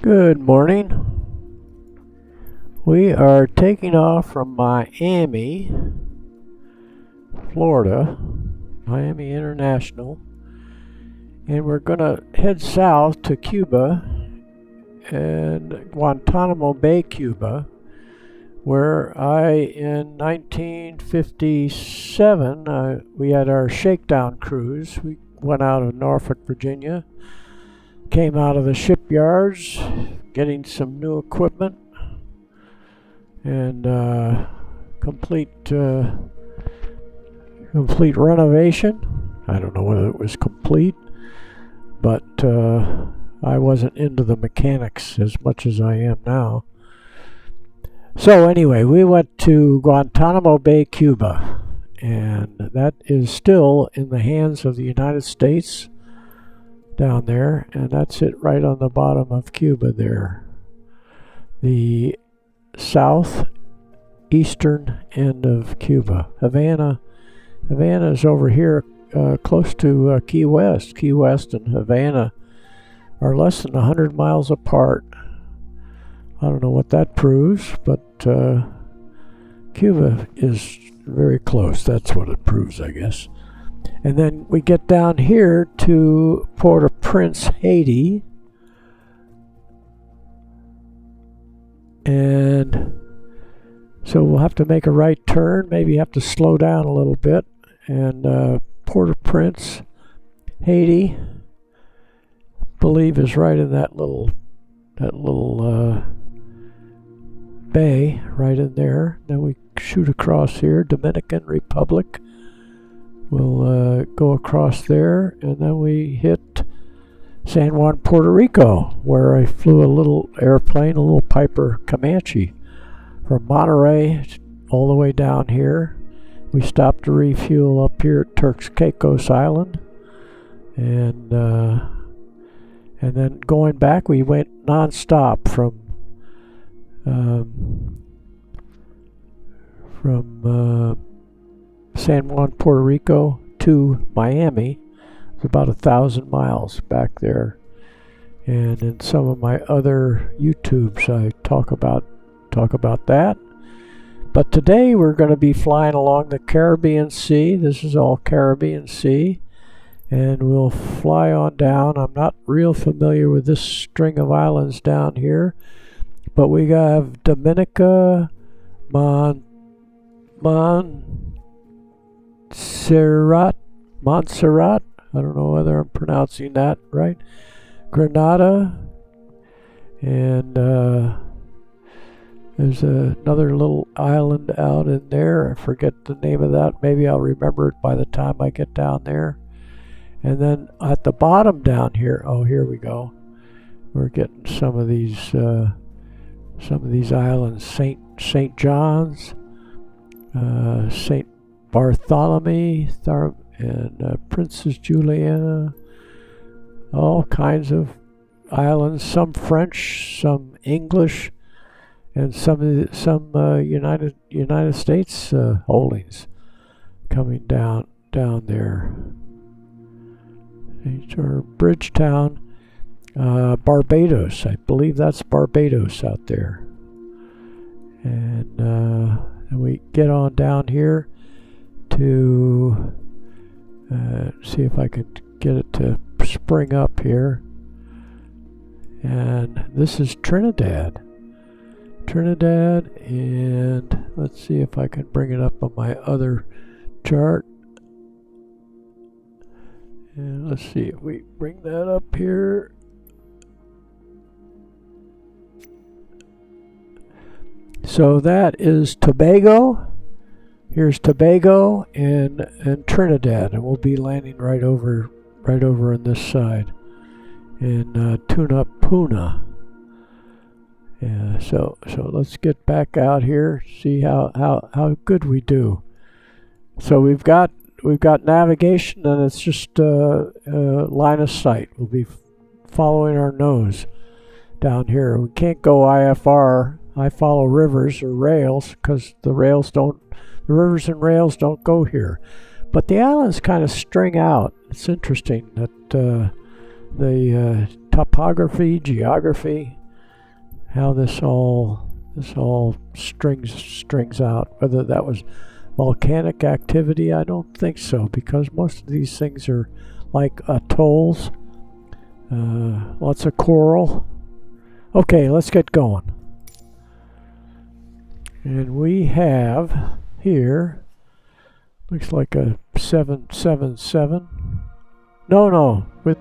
Good morning. We are taking off from Miami, Florida, Miami International, and we're going to head south to Cuba and Guantanamo Bay, Cuba, where in 1957, we had our shakedown cruise. We went out of Norfolk, Virginia, came out of the shipyards, getting some new equipment and complete renovation. I don't know whether it was complete, but I wasn't into the mechanics as much as I am now. So anyway, we went to Guantanamo Bay, Cuba, and that is still in the hands of the United States down there, and that's it right on the bottom of Cuba there. The southeastern end of Cuba. Havana is over here close to Key West. Key West and Havana are less than 100 miles apart. I don't know what that proves, but Cuba is very close. That's what it proves, I guess. And then we get down here to Port-au-Prince, Haiti. And so we'll have to make a right turn, maybe have to slow down a little bit. And Port-au-Prince, Haiti, I believe is right in that little bay right in there. Then we shoot across here, Dominican Republic. We'll go across there, and then we hit San Juan, Puerto Rico, where I flew a little airplane, a little Piper Comanche, from Monterey all the way down here. We stopped to refuel up here at Turks Caicos Island, and then going back, we went nonstop from San Juan, Puerto Rico to Miami. It's about 1,000 miles back there. And in some of my other YouTubes, I talk about that. But today we're going to be flying along the Caribbean Sea. This is all Caribbean Sea. And we'll fly on down. I'm not real familiar with this string of islands down here, but we have Dominica, Montserrat, I don't know whether I'm pronouncing that right, Grenada, and there's another little island out in there. I forget the name of that. Maybe I'll remember it by the time I get down there. And then at the bottom down here, oh, here we go. We're getting some of these islands, St. John's, St. Bartholomew, and Princess Juliana, all kinds of islands, some French, some English, and some United States holdings coming down there. These are Bridgetown, Barbados. I believe that's Barbados out there. And we get on down here to see if I could get it to spring up here. And this is Trinidad, and let's see if I can bring it up on my other chart. And let's see if we bring that up here. So that is Tobago. Here's Tobago and Trinidad, and we'll be landing right over on this side in Tunapuna. Yeah, so let's get back out here, see how good we do. So we've got navigation, and it's just line of sight. We'll be following our nose down here. We can't go IFR. I follow rivers or rails because the rivers and rails don't go here. But the islands kind of string out. It's interesting that the topography, geography how this all strings out. Whether that was volcanic activity, I don't think so, because most of these things are like atolls. Lots of coral. Okay, let's get going. And we have here, looks like a 777. No, with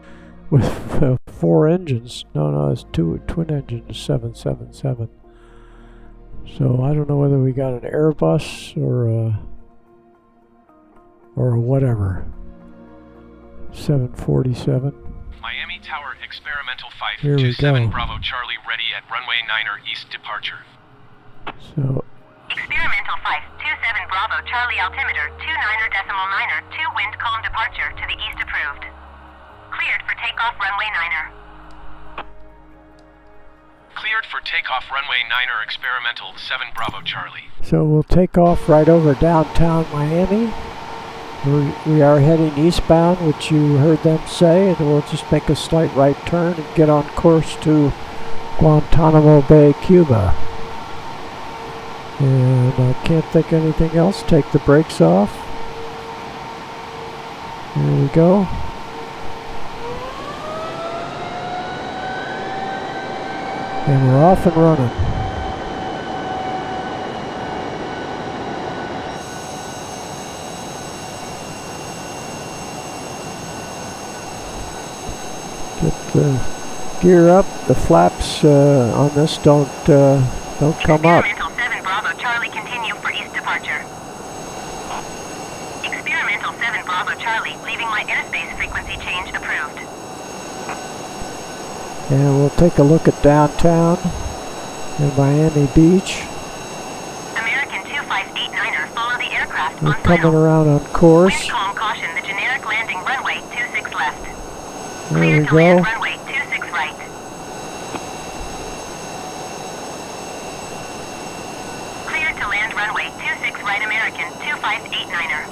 4 engines. No, it's twin engines, 777. So I don't know whether we got an Airbus or whatever. 747. Miami Tower Experimental 5 Here we 27 go. Bravo Charlie ready at runway 9er East departure. So Experimental 527 Bravo Charlie altimeter 29er.9er 2 wind calm departure to the east approved. Cleared for takeoff runway 9er. Cleared for takeoff runway 9er experimental 7 Bravo Charlie. So we'll take off right over downtown Miami. We are heading eastbound, which you heard them say, and we'll just make a slight right turn and get on course to Guantanamo Bay, Cuba. And I can't think of anything else. Take the brakes off. There we go. And we're off and running. Get the gear up. The flaps on this don't come up. Experimental 7 Bravo Charlie continue for east departure. Experimental 7 Bravo Charlie leaving my airspace frequency change approved. And we'll take a look at downtown and Miami Beach. American 2589er, follow the aircraft We're on coming final. around on course. Wind calm caution, the generic landing runway 26 left. There Clear we to land go. runway 26 right. Clear to land runway 26 right American 2589er.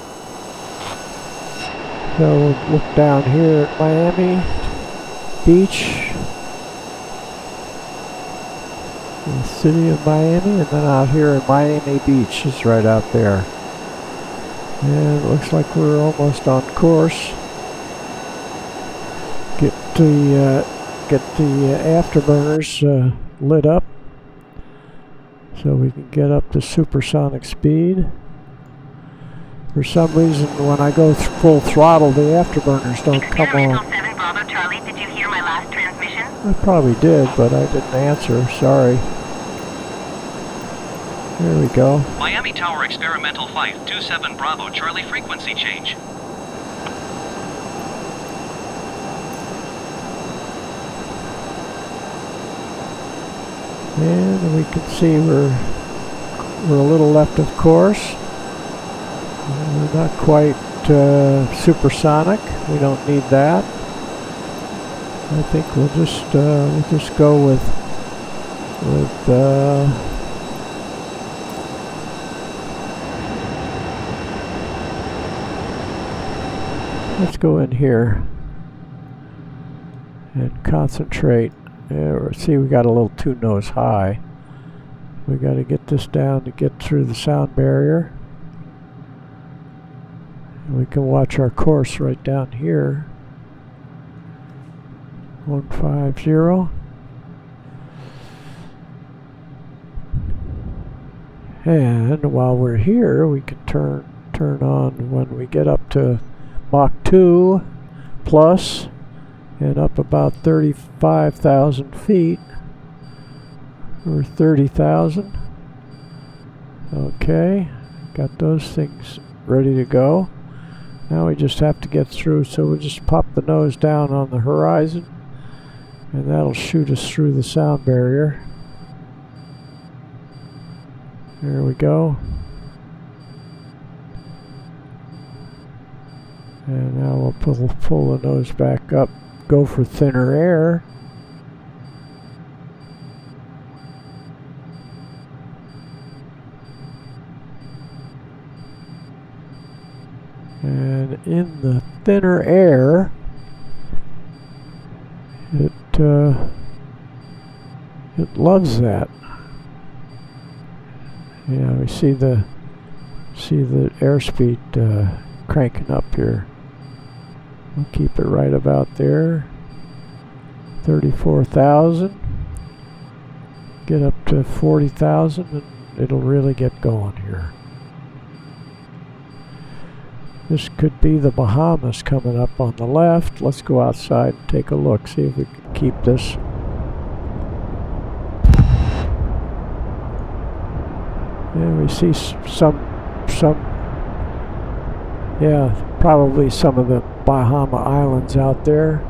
So we'll look down here at Miami Beach. The city of Miami, and then out here in Miami Beach is right out there. And it looks like we're almost on course. Get the afterburners lit up so we can get up to supersonic speed. For some reason, when I go full throttle, the afterburners don't come Experimental on. 7 Bravo Charlie, did you hear my last transmission? I probably did, but I didn't answer. Sorry. There we go. Miami Tower experimental 527 Bravo Charlie frequency change. And we can see we're a little left of course. We're not quite supersonic. We don't need that. I think we'll just go with let's go in here and concentrate. Yeah, see, we got a little too nose high. We got to get this down to get through the sound barrier. And we can watch our course right down here. 150. And while we're here, we can turn on when we get up to Mach 2 plus and up about 35,000 feet or 30,000. Okay, got those things ready to go. Now we just have to get through, so we'll just pop the nose down on the horizon and that'll shoot us through the sound barrier. There we go. And now we'll pull the nose back up, go for thinner air. And in the thinner It loves that. Yeah, we see the airspeed cranking up here. We'll keep it right about there. 34,000. Get up to 40,000 and it'll really get going here. This could be the Bahamas coming up on the left. Let's go outside and take a look, see if we can keep this. And we see yeah, probably some of the Bahama Islands out there.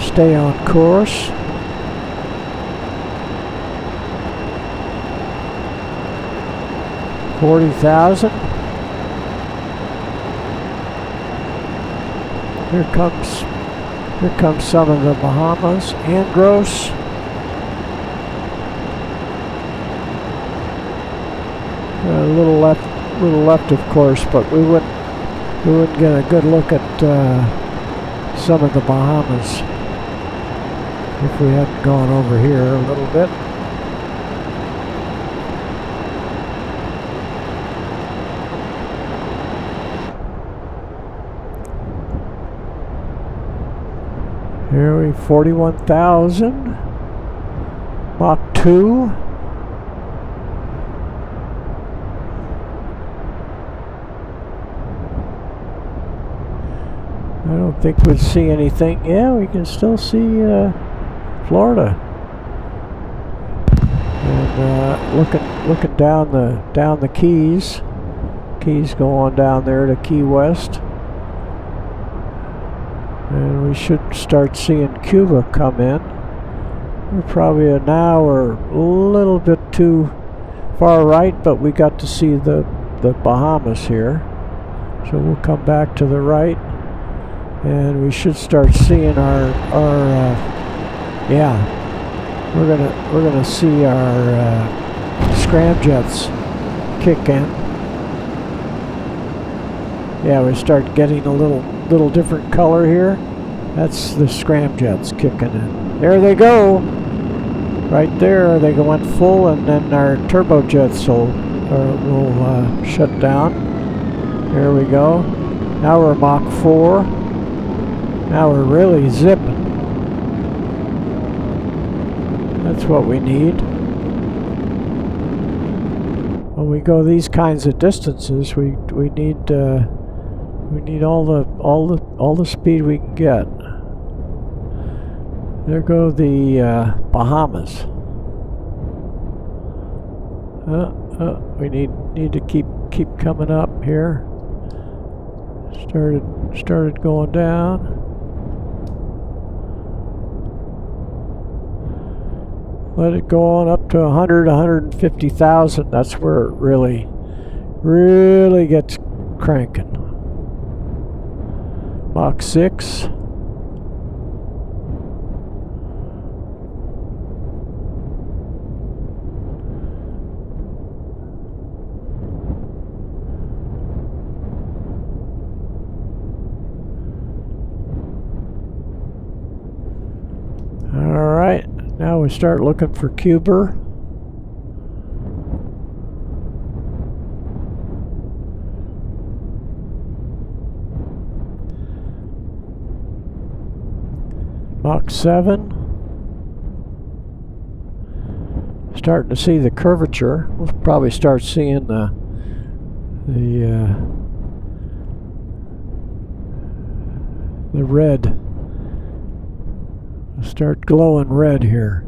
Stay on course. $40,000. Here comes some of the Bahamas. Andros. A little left, of course, but we wouldn't get a good look at some of the Bahamas if we hadn't gone over here a little bit. Here we 41,000. Mach 2. I don't think we'd see anything. Yeah, we can still see Florida. And looking down the Keys. Keys go on down there to Key West. And we should start seeing Cuba come in. We're probably now we're a little bit too far right, but we got to see the Bahamas here. So we'll come back to the right, and we should start seeing our yeah, we're gonna see our scramjets kick in. Yeah, we start getting a little different color here. That's the scramjets kicking in. There they go. Right there, they went full, and then our turbojets will shut down. There we go. Now we're Mach 4. Now we're really zipping. That's what we need. When we go these kinds of distances, we need all the speed we can get. There go the Bahamas. We need to keep coming up here. Started going down. Let it go on up to 150,000. That's where it really gets cranking. Mach 6. Alright, now we start looking for Cuba. Mach 7. Starting to see the curvature. We'll probably start seeing the red. We'll start glowing red here.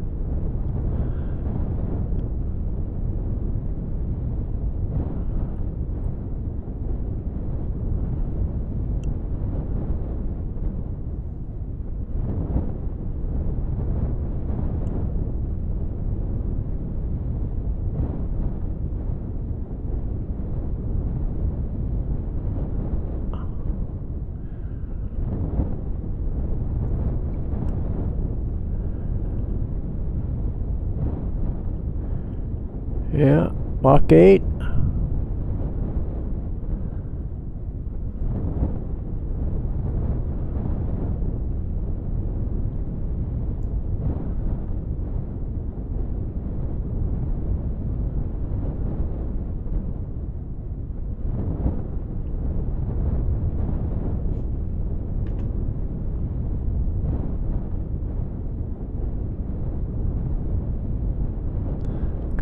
Yeah, Mach 8.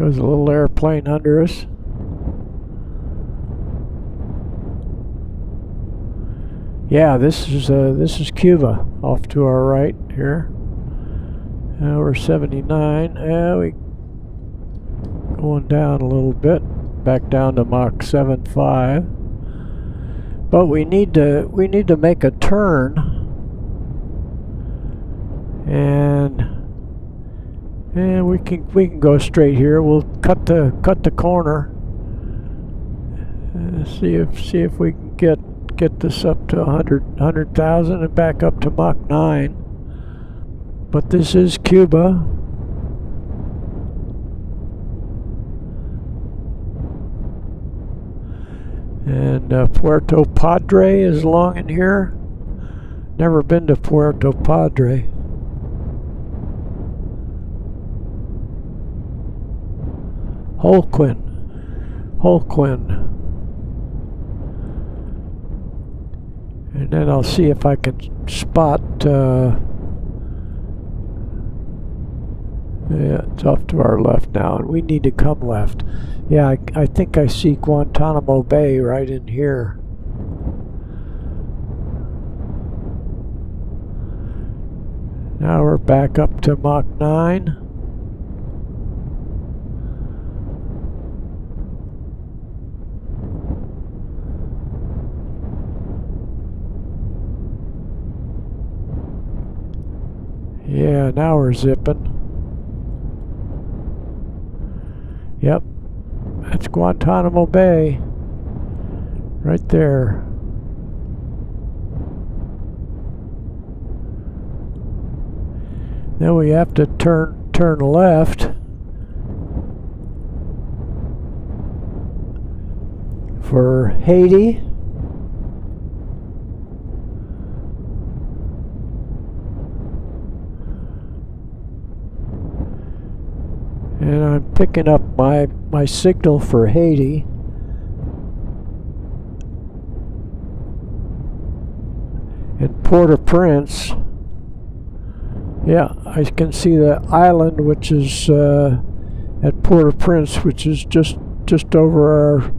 Goes a little airplane under us. Yeah, this is Cuba off to our right here. We're 79. We going down a little bit, back down to Mach 7.5. But we need to make a turn, and we can go straight here. We'll cut the corner. See if we can get this up to 100,000 and back up to Mach 9. But this is Cuba. And Puerto Padre is along in here. Never been to Puerto Padre. Holguin. And then I'll see if I can spot, yeah, it's off to our left now, and we need to come left. Yeah, I think I see Guantanamo Bay right in here. Now we're back up to Mach 9. Yeah, now we're zipping. Yep, that's Guantanamo Bay. Right there. Then we have to turn left for Haiti. And I'm picking up my signal for Haiti. And Port-au-Prince. Yeah, I can see the island, which is at Port-au-Prince, which is just over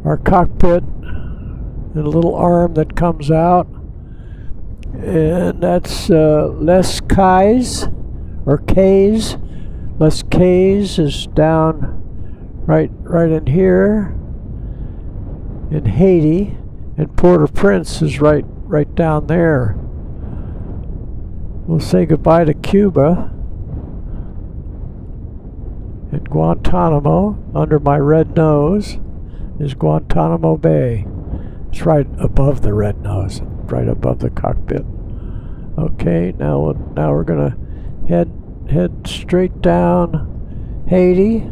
our cockpit, and a little arm that comes out. And that's Les Cayes, or Cayes. Les Cayes is down right in here in Haiti, and Port-au-Prince is right down there. We'll say goodbye to Cuba, and Guantanamo. Under my red nose is Guantanamo Bay. It's right above the red nose, right above the cockpit. Okay, now we're gonna head straight down Haiti.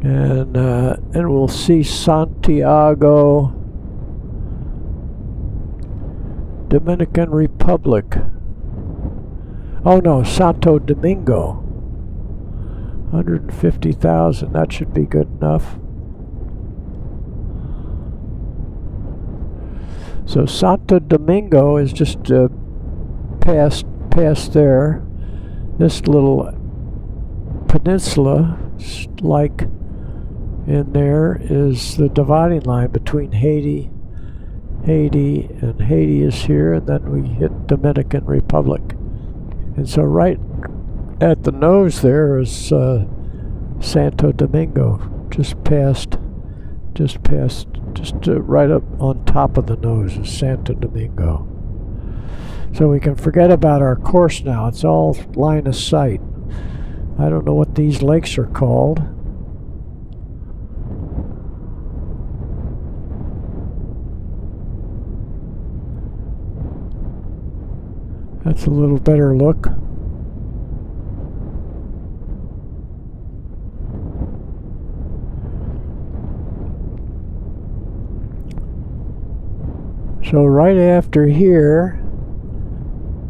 And we'll see Santiago, Dominican Republic. Oh no, Santo Domingo. 150,000, that should be good enough. So Santo Domingo is just past there. This little peninsula, like in there, is the dividing line between Haiti, and Haiti is here, and then we hit Dominican Republic. And so right at the nose there is Santo Domingo, just right up on top of the nose is Santo Domingo. So we can forget about our course now. It's all line of sight. I don't know what these lakes are called. That's a little better look. So right after here,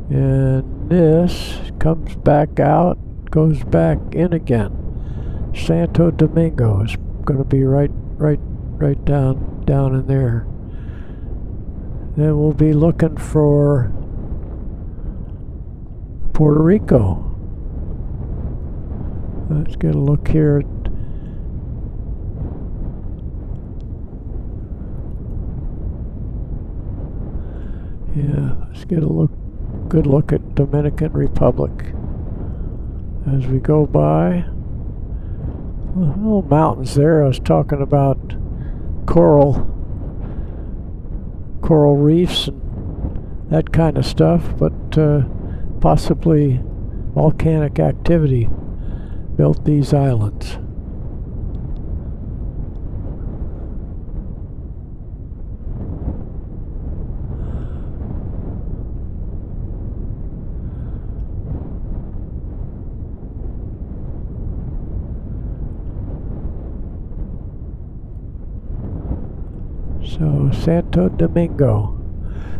and this comes back out, goes back in again. Santo Domingo is going to be right down in there. Then we'll be looking for Puerto Rico. Let's get a look here. Yeah, let's get a good look at Dominican Republic as we go by. Little mountains there. I was talking about coral reefs and that kind of stuff, but possibly volcanic activity built these islands. So Santo Domingo.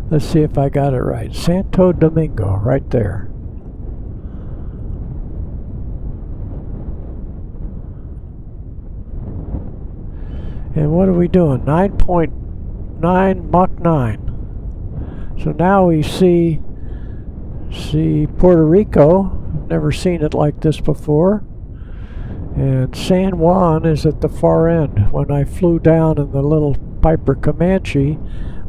Let's see if I got it right. Santo Domingo, right there. And what are we doing? 9.9 Mach 9. So now we see Puerto Rico. Never seen it like this before. And San Juan is at the far end. When I flew down in the little Piper Comanche,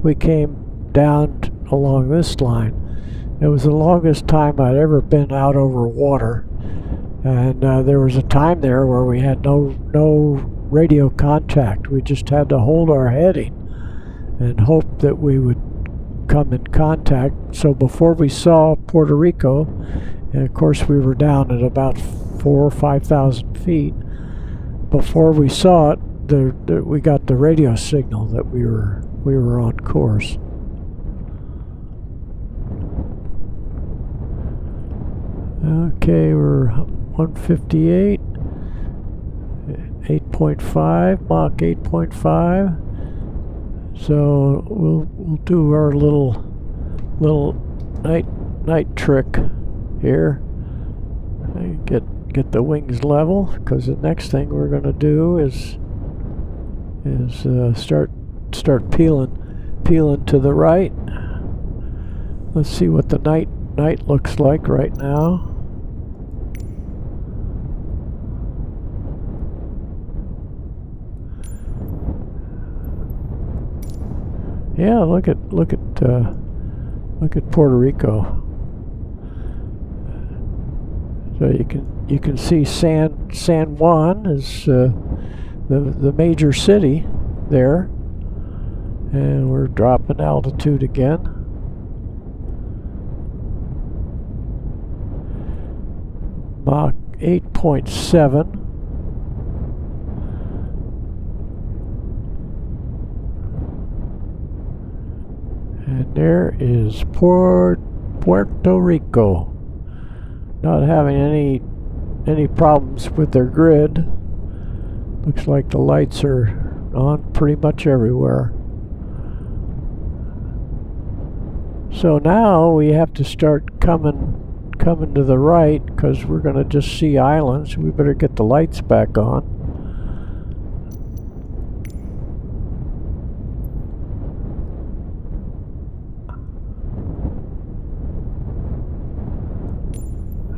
we came down along this line. It was the longest time I'd ever been out over water, and there was a time there where we had no radio contact. We just had to hold our heading and hope that we would come in contact. So before we saw Puerto Rico, and of course we were down at about 4,000 or 5,000 feet, before we saw it, we got the radio signal that we were on course. Okay, we're 158, 8.5, Mach 8.5. So we'll do our little night trick here. Get the wings level, because the next thing we're going to do is start peeling to the right. Let's see what the night looks like right now. Yeah, look at Puerto Rico. So you can see San Juan is the major city there, and we're dropping altitude again. Mach 8.7. And there is Puerto Rico. Not having any problems with their grid. Looks like the lights are on pretty much everywhere. So now we have to start coming to the right, because we're going to just see islands. We better get the lights back on.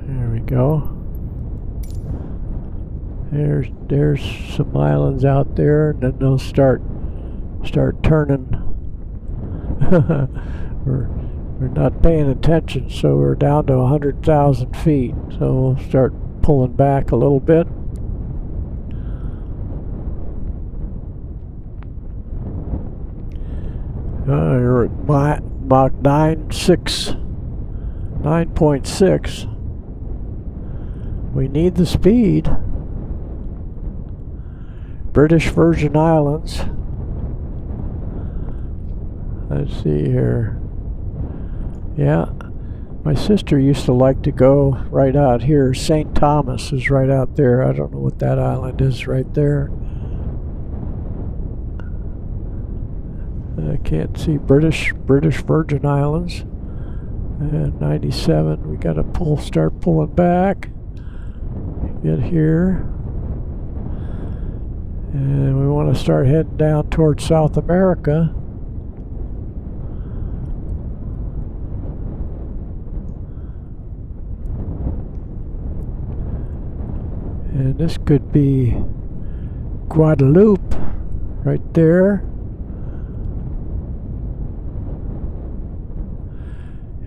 There we go. There's some islands out there, and then they'll start turning. We're not paying attention, so we're down to 100,000 feet. So we'll start pulling back a little bit. You're at Mach 9.6. We need the speed. British Virgin Islands. Let's see here. Yeah, my sister used to like to go right out here. St. Thomas is right out there. I don't know what that island is right there. I can't see British Virgin Islands. And 97, we got to start pulling back. Get here. And we want to start heading down towards South America. And this could be Guadeloupe right there.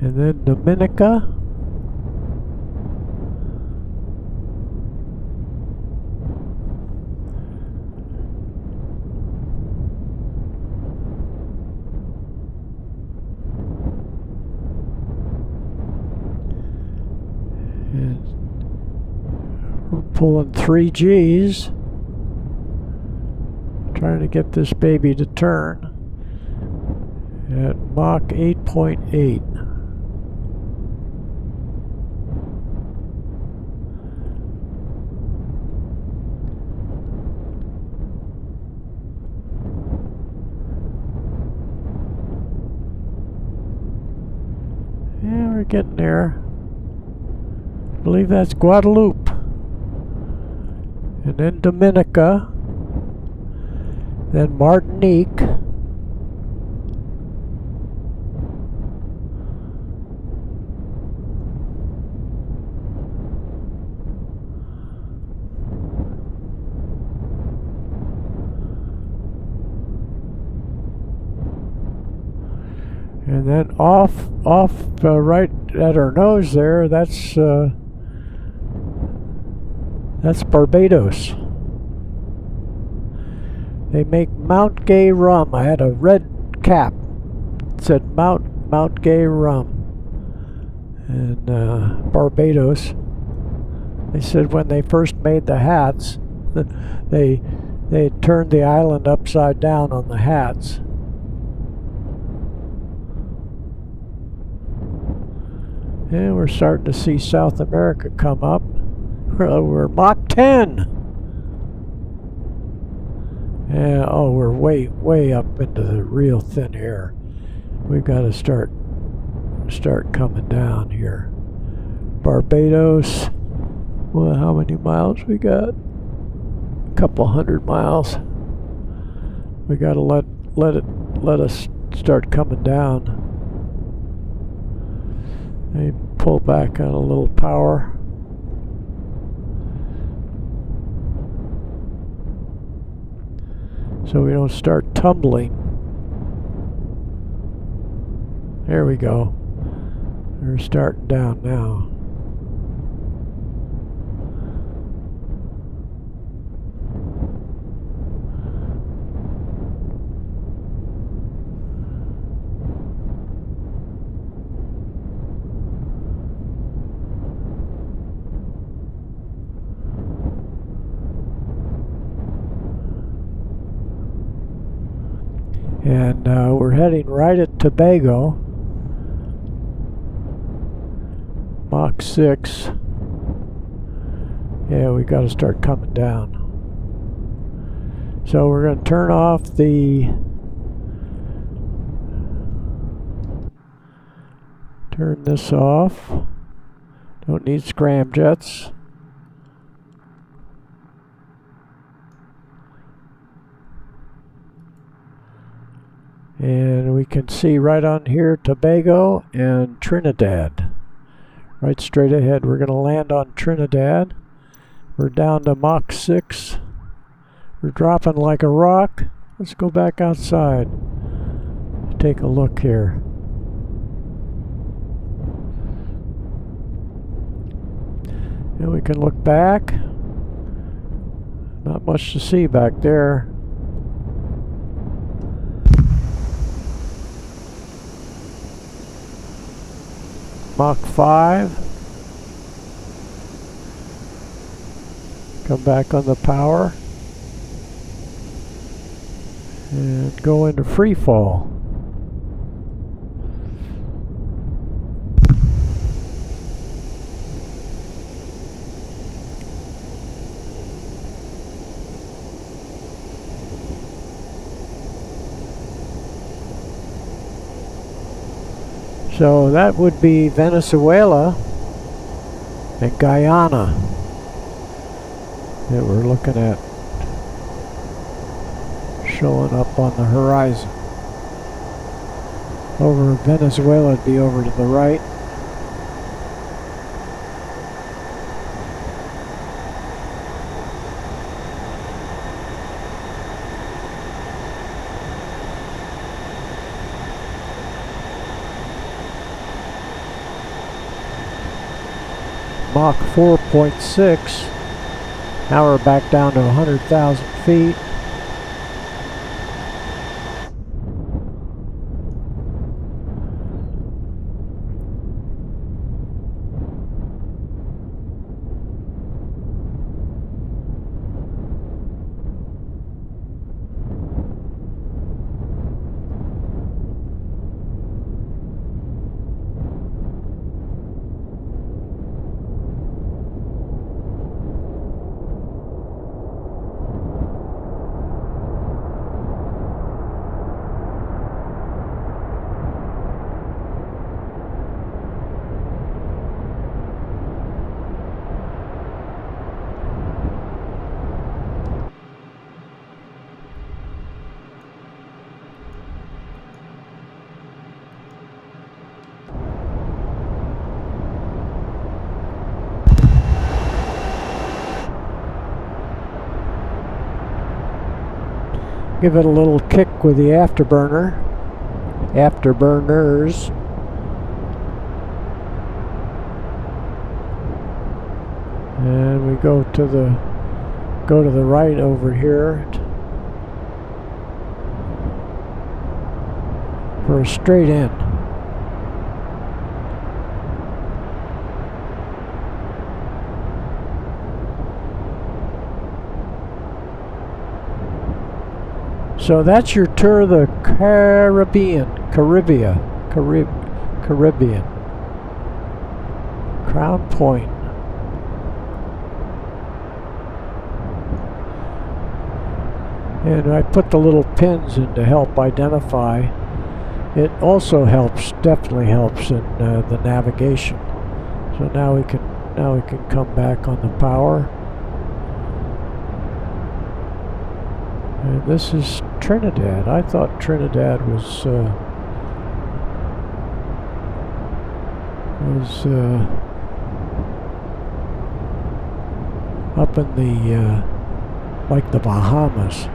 And then Dominica. And we're pulling 3 Gs. Trying to get this baby to turn at Mach 8.8. Yeah, we're getting there. I believe that's Guadeloupe. And then Dominica. Then Martinique. And then off right at our nose there, that's Barbados. They make Mount Gay rum. I had a red cap. It said Mount Gay rum. And Barbados. They said when they first made the hats, they turned the island upside down on the hats. And we're starting to see South America come up. We're Mach 10. And oh, we're way up into the real thin air. We've got to start coming down here. Barbados. Well, how many miles we got? A couple 100 miles. We got to let us start coming down. They pull back on a little power. So we don't start tumbling. There we go. We're starting down now. And we're heading right at Tobago. Mach 6. Yeah, we got to start coming down. So we're going to turn off turn this off. Don't need scramjets. And we can see right on here Tobago and Trinidad. Right straight ahead. We're going to land on Trinidad. We're down to Mach 6. We're dropping like a rock. Let's go back outside. Take a look here. And we can look back. Not much to see back there. Mach 5. Come back on the power. And go into free fall. So that would be Venezuela and Guyana that we're looking at showing up on the horizon. Over Venezuela would be over to the right. Mach 4.6. Now we're back down to 100,000 feet. Give it a little kick with the afterburners. And we go to the right over here for a straight in. So that's your tour of the Caribbean. Crown Point. And I put the little pins in to help identify. It also helps, definitely helps in the navigation. So now we can come back on the power. And this is Trinidad. I thought Trinidad was up in the like the Bahamas.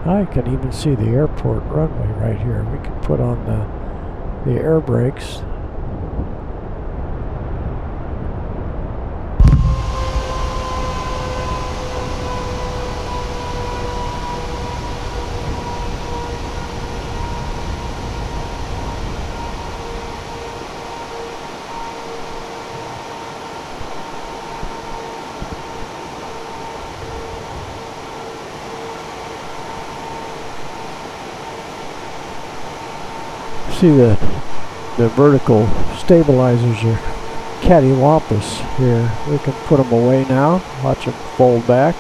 I can even see the airport runway right here. We can put on the air brakes. See the vertical stabilizers are cattywampus here. We can put them away now. Watch them fold back.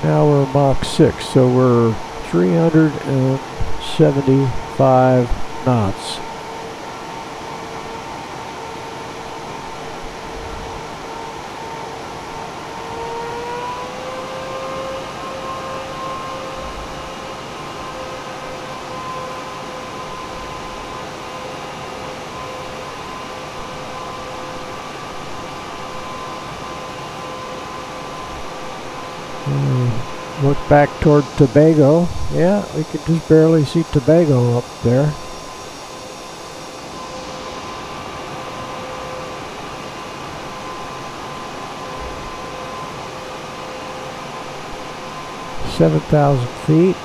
Now we're Mach 6, so we're 375 knots. Look back toward Tobago. Yeah, we can just barely see Tobago up there. $7,000 feet.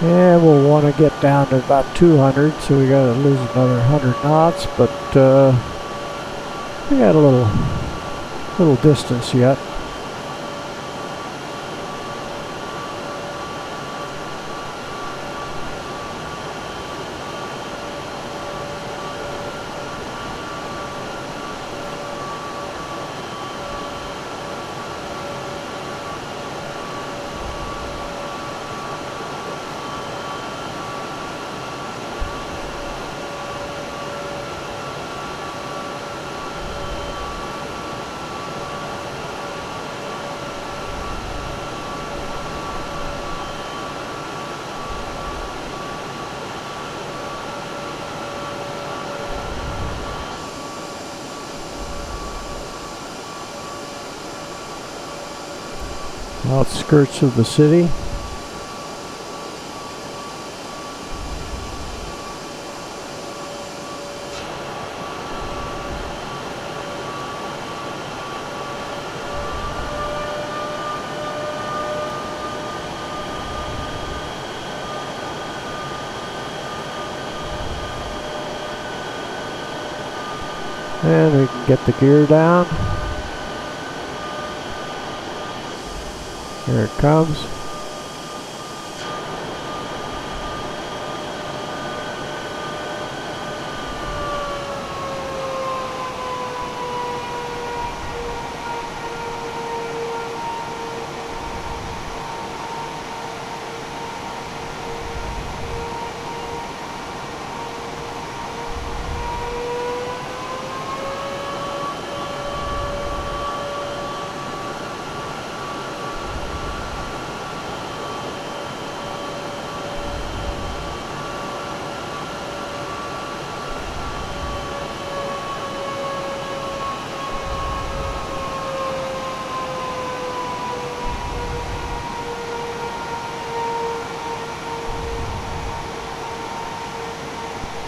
Yeah, we'll want to get down to about 200, so we got to lose another 100 knots, but we got a little distance yet. Outskirts of the city. And we can get the gear down. Here it comes.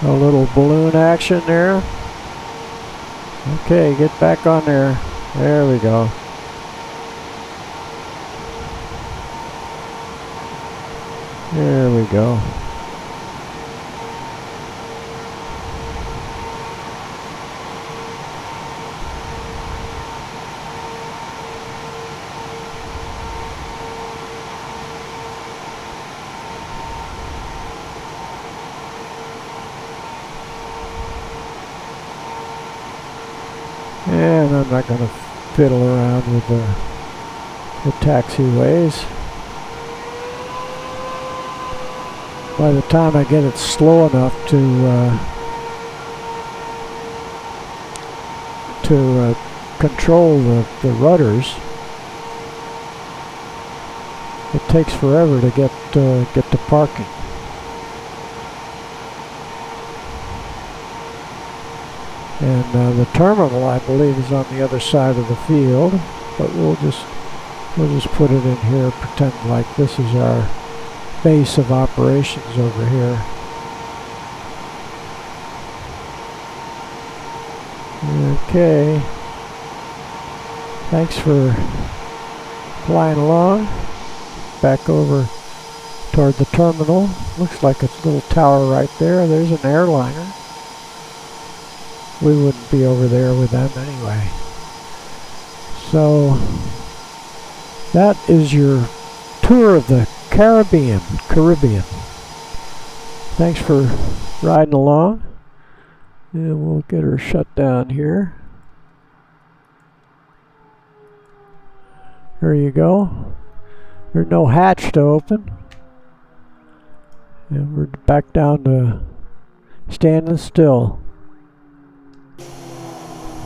A little balloon action there. Okay, get back on there. There we go. There we go. And I'm not going to fiddle around with the taxiways. By the time I get it slow enough to control the rudders, it takes forever to get to parking. And the terminal, I believe, is on the other side of the field, but we'll just put it in here, pretend like this is our base of operations over here. Okay. Thanks for flying along. Back over toward the terminal. Looks like a little tower right there. There's an airliner. We wouldn't be over there with them anyway. So that is your tour of the Caribbean. Thanks for riding along. And we'll get her shut down here. There you go. There's no hatch to open. And we're back down to standing still.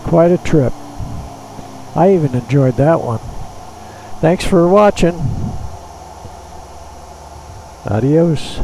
Quite a trip. I even enjoyed that one. Thanks for watching. Adios.